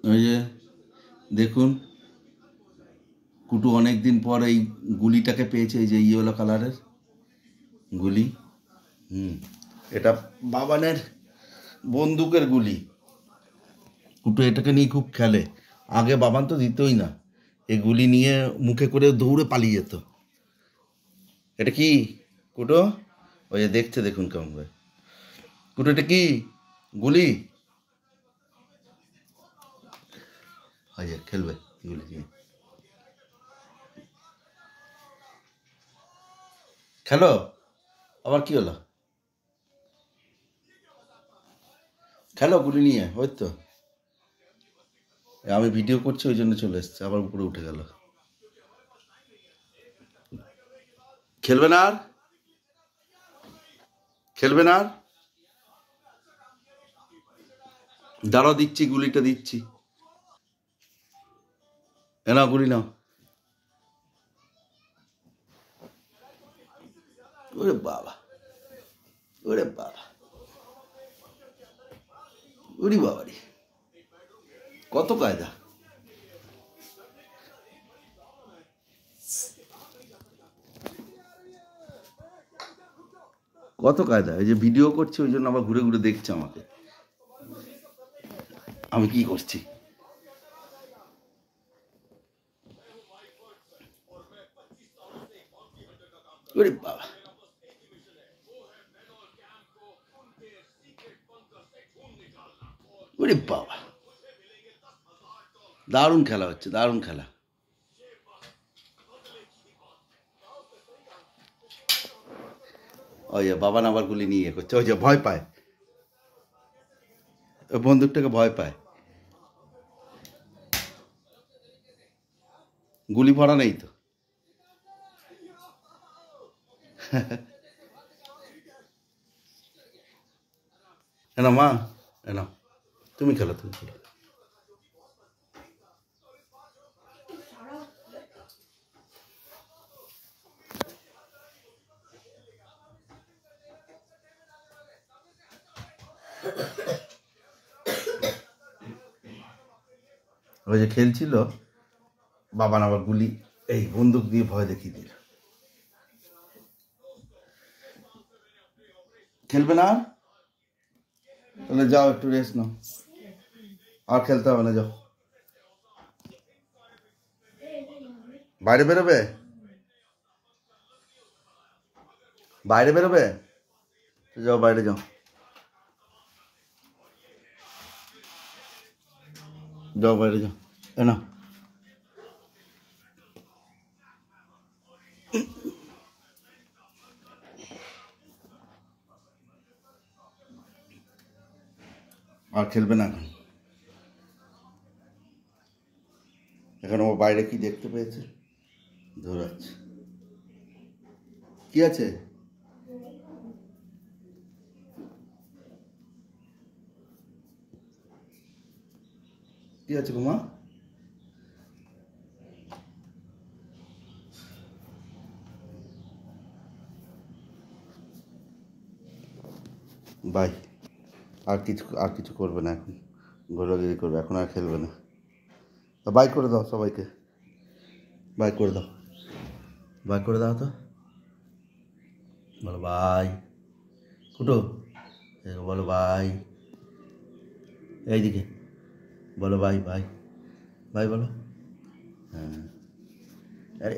ওই যে দেখুন, কুটু অনেক দিন পর এই গুলিটাকে পেয়েছে, এই যে ইয়েলো কালারের গুলি। এটা বাবানের বন্দুকের গুলি। কুটু এটাকে নিয়ে খুব খেলে। আগে বাবান তো দিতই না, এই গুলি নিয়ে মুখে করে দৌড়ে পালিয়ে যেত। এটা কি কুটো? ওই যে দেখছে, দেখুন কেমন ভাই। কুটো এটা কি গুলি? খেলবে গুলি দিয়ে। খেলো, আবার কি হলো? খেলো গুলি নিয়ে। ওই তো আমি ভিডিও করছি, ওই জন্য চলে এসছে, আবার উপরে উঠে গেল। খেলবে না আর? খেলবে না আর? দাঁড়াও, দিচ্ছি গুলিটা দিচ্ছি। নাও গুলি নাও। ওরে বাবা, ওরে বাবা, ওরে বাবারি, কত কায়দা! কত কায়দা! এই যে ভিডিও করছি, ওই জন্য আবার ঘুরে ঘুরে দেখছে আমাকে আমি কি করছি। ওরে বাবা, ওরে বাবা, দারুণ খেলা হচ্ছে, দারুণ খেলা। ওই যে বাবান আবার গুলি নিয়ে করছে, ওই যে ভয় পায়, ওই বন্দুকটাকে ভয় পায়। গুলি ভরা নেই তো। এনা মা, এনা, তুমি খেলো, তুমি খেলো। ওই যে খেলছিল, বাবান আবার গুলি এই বন্দুক দিয়ে ভয় দেখিয়ে দিল। খেলবে না? তাহলে যাও, একটু রেস্ট নাও, আর খেলতে হবে না, যাও। বাইরে বেরোবে? বাইরে বেরোবে? যাও, বাইরে যাও, যাও বাইরে যাও। না, আর খেলবে না এখন। এখন ও বাইরে কি দেখতে পেয়েছে, দৌড়াচ্ছে। কি আছে? কি আছে কুমা? বাই। আর কিছু করবে না এখন, ঘোরাঘুরি করবে, এখন আর খেলবে না। বাই করে দাও সবাইকে, বাই করে দাও, বাই করে দাও তো, বলো বাই। কুটো, বলো বাই। এইদিকে বলো বাই, বাই, বাই বলো। হ্যাঁ, আরে